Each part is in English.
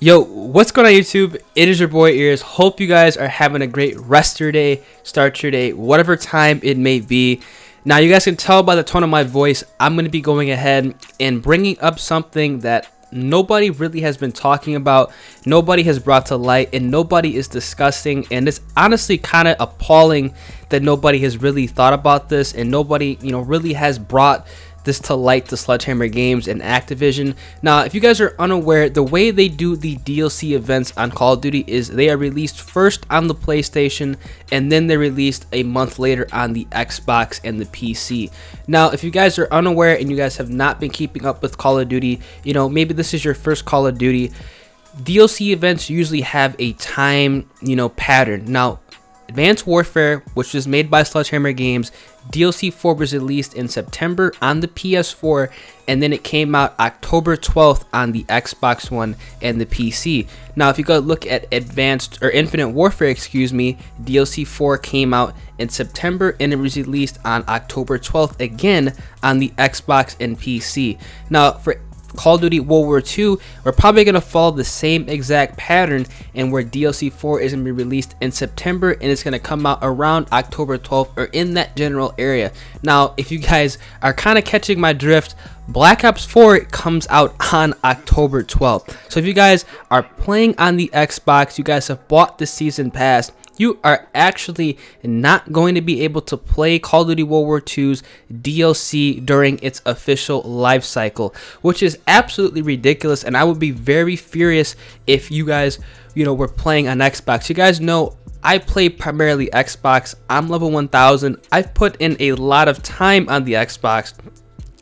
Yo, what's going on YouTube? It is your boy Ears. Hope you guys are having a great rest of your day, start your day, whatever time it may be. Now you guys can tell by the tone of my voice, I'm going to be going ahead and bringing up something that nobody really has been talking about, nobody has brought to light, and nobody is discussing. And it's honestly kind of appalling that nobody has really thought about this, and nobody, really has brought this to light to Sledgehammer Games and Activision. Now, if you guys are unaware, the way they do the DLC events on Call of Duty is they are released first on the PlayStation, and then they're released a month later on the Xbox and the PC. Now, if you guys are unaware and you guys have not been keeping up with Call of Duty, maybe this is your first Call of Duty, DLC events usually have a time, pattern. Now, Advanced Warfare, which was made by Sledgehammer Games, DLC 4 was released in September on the PS4, and then it came out October 12th on the Xbox One and the PC. Now, if you go look at Infinite Warfare, DLC 4 came out in September, and it was released on October 12th again on the Xbox and PC. Now, for Call of Duty World War II, we're probably going to follow the same exact pattern, and where DLC 4 is going to be released in September and it's going to come out around October 12th or in that general area. Now, if you guys are kind of catching my drift, Black Ops 4 comes out on October 12th. So if you guys are playing on the Xbox, you guys have bought the season pass, you are actually not going to be able to play Call of Duty World War II's DLC during its official life cycle, which is absolutely ridiculous. And I would be very furious if you guys, were playing on Xbox. You guys know I play primarily Xbox. I'm level 1000. I've put in a lot of time on the Xbox,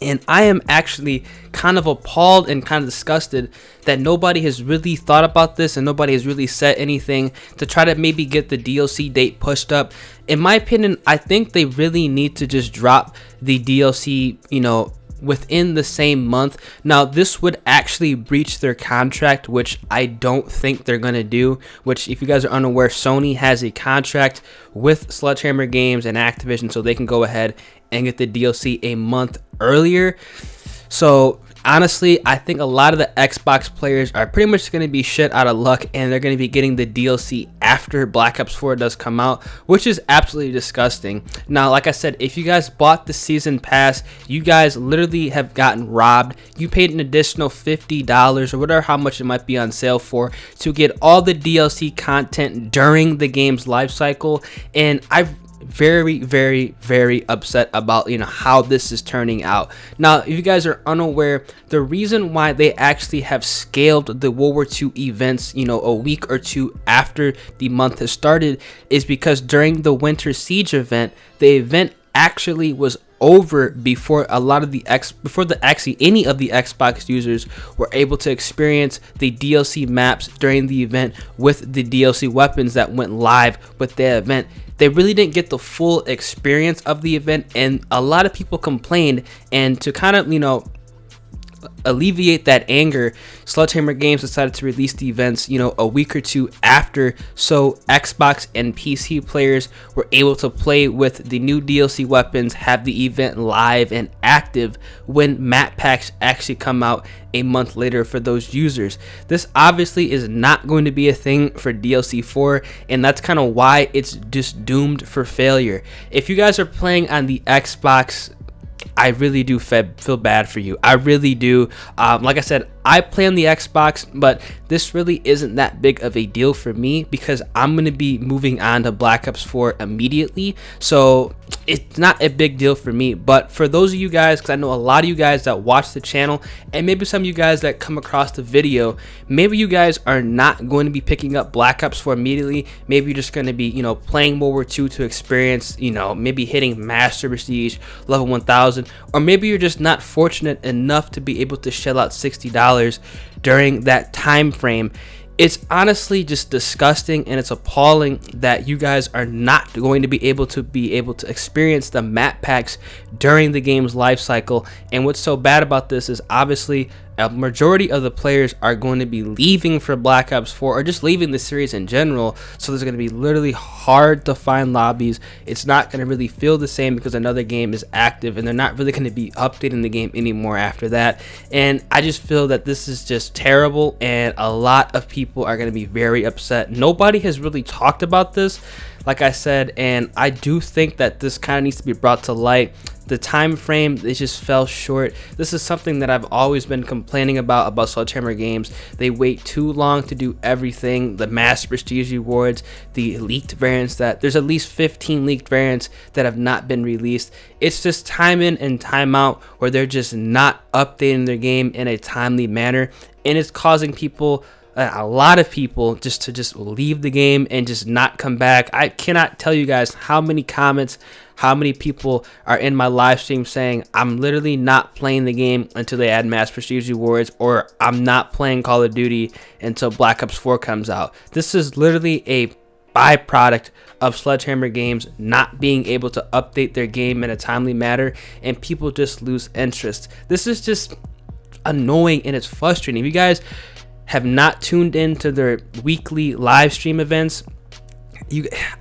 and I am actually kind of appalled and kind of disgusted that nobody has really thought about this and nobody has really said anything to try to maybe get the DLC date pushed up. In my opinion, I think they really need to just drop the DLC, within the same month. Now, this would actually breach their contract, which I don't think they're going to do, which, if you guys are unaware, Sony has a contract with Sledgehammer Games and Activision, so they can go ahead and get the DLC a month earlier. So honestly, I think a lot of the Xbox players are pretty much going to be shit out of luck, and they're going to be getting the DLC after Black Ops 4 does come out, which is absolutely disgusting. Now, like I said, if you guys bought the season pass, you guys literally have gotten robbed. You paid an additional $50 or whatever, how much it might be on sale for, to get all the DLC content during the game's life cycle, and I've very upset about how this is turning out. Now, if you guys are unaware, the reason why they actually have scaled the World War II events a week or two after the month has started is because during the Winter Siege event, the event actually was over before any of the Xbox users were able to experience the DLC maps during the event with the DLC weapons that went live with the event. They really didn't get the full experience of the event, and a lot of people complained, and to kind of alleviate that anger, Sledgehammer Games decided to release the events a week or two after, so Xbox and PC players were able to play with the new DLC weapons, have the event live and active when map packs actually come out a month later for those users. This obviously is not going to be a thing for DLC 4, and that's kind of why it's just doomed for failure. If you guys are playing on the Xbox, I really do feel bad for you. I really do. Like I said, I play on the Xbox, but this really isn't that big of a deal for me because I'm going to be moving on to Black Ops 4 immediately. So it's not a big deal for me. But for those of you guys, because I know a lot of you guys that watch the channel, and maybe some of you guys that come across the video, maybe you guys are not going to be picking up Black Ops 4 immediately. Maybe you're just going to be, playing World War II to experience, maybe hitting Master Prestige, level 1000, or maybe you're just not fortunate enough to be able to shell out $60 during that time frame. It's honestly just disgusting, and it's appalling that you guys are not going to be able to experience the map packs during the game's life cycle. And what's so bad about this is obviously a majority of the players are going to be leaving for Black Ops 4 or just leaving the series in general. So there's going to be literally hard to find lobbies. It's not going to really feel the same because another game is active, and they're not really going to be updating the game anymore after that. And I just feel that this is just terrible, and a lot of people are going to be very upset. Nobody has really talked about this, like I said, and I do think that this kind of needs to be brought to light. The time frame, it just fell short. This is something that I've always been complaining about Sledgehammer games. They wait too long to do everything. The mass prestige rewards, the leaked variants, that there's at least 15 leaked variants that have not been released. It's just time in and time out where they're just not updating their game in a timely manner, and it's causing people, a lot of people, just to leave the game and just not come back. I cannot tell you guys how many comments, how many people are in my live stream saying I'm literally not playing the game until they add mass prestige rewards, or I'm not playing Call of Duty until Black Ops 4 comes out. This is literally a byproduct of Sledgehammer Games not being able to update their game in a timely manner, and people just lose interest. This is just annoying and it's frustrating. If you guys have not tuned into their weekly live stream events,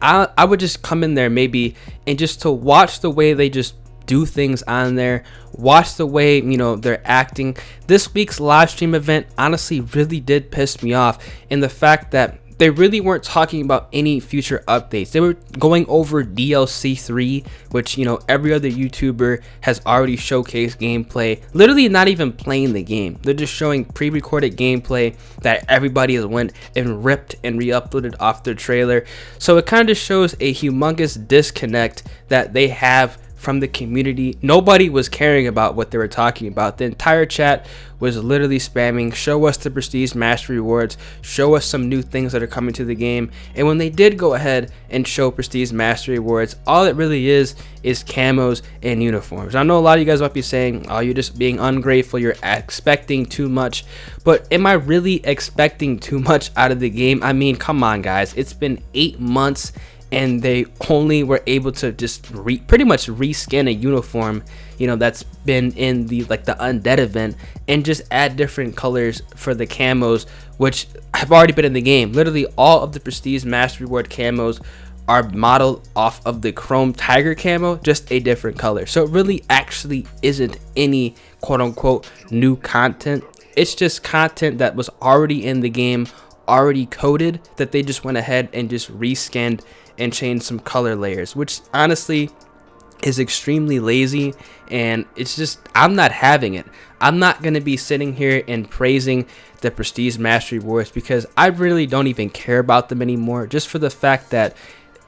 I would just come in there maybe and just to watch the way they just do things on there, watch the way, you know, they're acting. This week's live stream event honestly really did piss me off in the fact that they really weren't talking about any future updates. They were going over DLC 3, which, you know, every other YouTuber has already showcased gameplay. Literally not even playing the game. They're just showing pre-recorded gameplay that everybody has went and ripped and re-uploaded off their trailer. So it kind of shows a humongous disconnect that they have from the community. Nobody was caring about what they were talking about. The entire chat was literally spamming, show us the prestige mastery rewards, show us some new things that are coming to the game. And when they did go ahead and show prestige mastery rewards, all it really is camos and uniforms. I know a lot of you guys might be saying, oh, you're just being ungrateful, you're expecting too much. But am I really expecting too much out of the game? I mean, come on guys, it's been 8 months and they only were able to just pretty much reskin a uniform, you know, that's been in the the undead event, and just add different colors for the camos, which have already been in the game. Literally all of the prestige master reward camos are modeled off of the chrome tiger camo, just a different color. So it really actually isn't any quote unquote new content. It's just content that was already in the game, already coded, that they just went ahead and just reskinned and change some color layers, which honestly is extremely lazy, and it's just, I'm not having it. I'm not going to be sitting here and praising the prestige mastery rewards because I really don't even care about them anymore, just for the fact that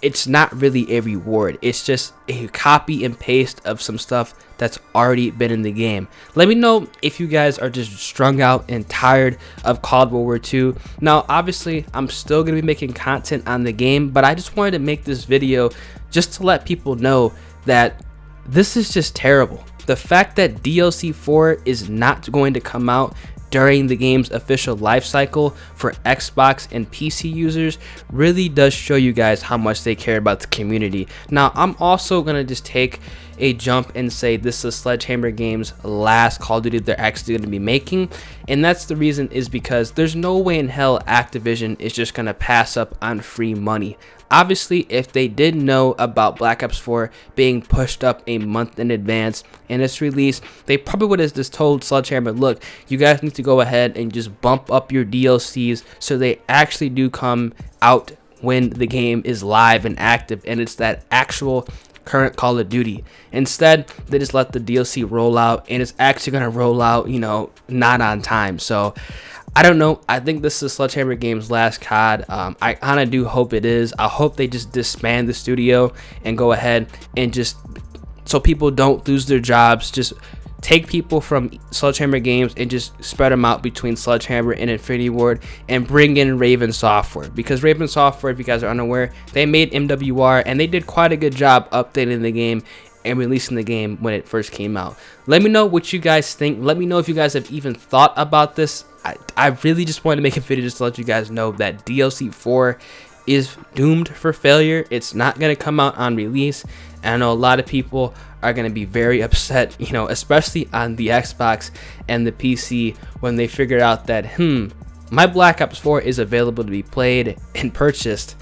it's not really a reward. It's just a copy and paste of some stuff that's already been in the game. Let me know if you guys are just strung out and tired of Cod Ww2. Now, obviously, I'm still going to be making content on the game, but I just wanted to make this video just to let people know that this is just terrible. The fact that DLC 4 is not going to come out during the game's official life cycle for Xbox and PC users really does show you guys how much they care about the community. Now, I'm also going to just take a jump and say this is Sledgehammer Games' last Call of Duty they're actually going to be making, and that's the reason is because there's no way in hell Activision is just going to pass up on free money. Obviously, if they did know about Black Ops 4 being pushed up a month in advance in its release, they probably would have just told Sledgehammer, look, you guys need to go ahead and just bump up your DLCs so they actually do come out when the game is live and active and it's that actual current Call of Duty. Instead, they just let the DLC roll out, and it's actually going to roll out, you know, not on time. So I don't know. I think this is Sledgehammer Games' last COD. I kind of do hope it is. I hope they just disband the studio and go ahead and just, so people don't lose their jobs, just take people from Sledgehammer Games and just spread them out between Sledgehammer and Infinity Ward, and bring in Raven Software, because Raven Software, if you guys are unaware, they made MWR and they did quite a good job updating the game and releasing the game when it first came out. Let me know what you guys think. Let me know if you guys have even thought about this. I really just wanted to make a video just to let you guys know that DLC 4 is doomed for failure. It's not going to come out on release. And I know a lot of people are going to be very upset, you know, especially on the Xbox and the PC when they figure out that, my Black Ops 4 is available to be played and purchased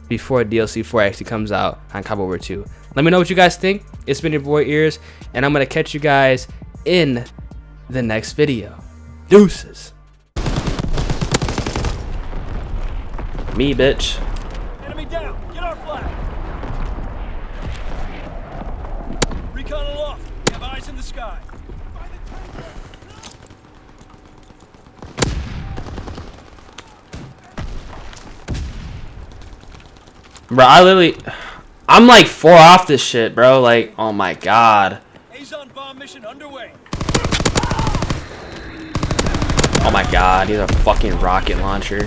before DLC 4 actually comes out on Cod Ww2. Let me know what you guys think. It's been your boy Ears, and I'm going to catch you guys in the next video. Deuces. Me, bitch. Enemy down. Get our flag. Recon aloft. We have eyes in the sky. Bro, I'm like 4 off this shit, bro. Like, oh my god. Azon bomb mission underway. Oh my god, he's a fucking rocket launcher.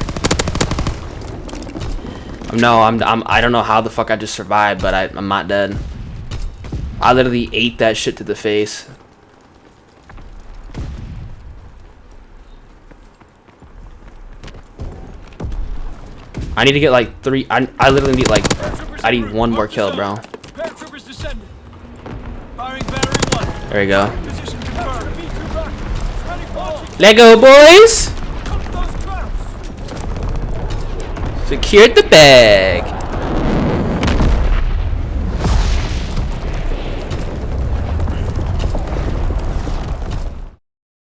No, I don't know how the fuck I just survived, but I'm not dead. I literally ate that shit to the face. I need to get like 3. I literally need like, I need 1 more kill, bro. Paratroopers descending. Firing battery 1. There we go. Position confirmed. Ready for Let go, boys. those traps. Secured the bag.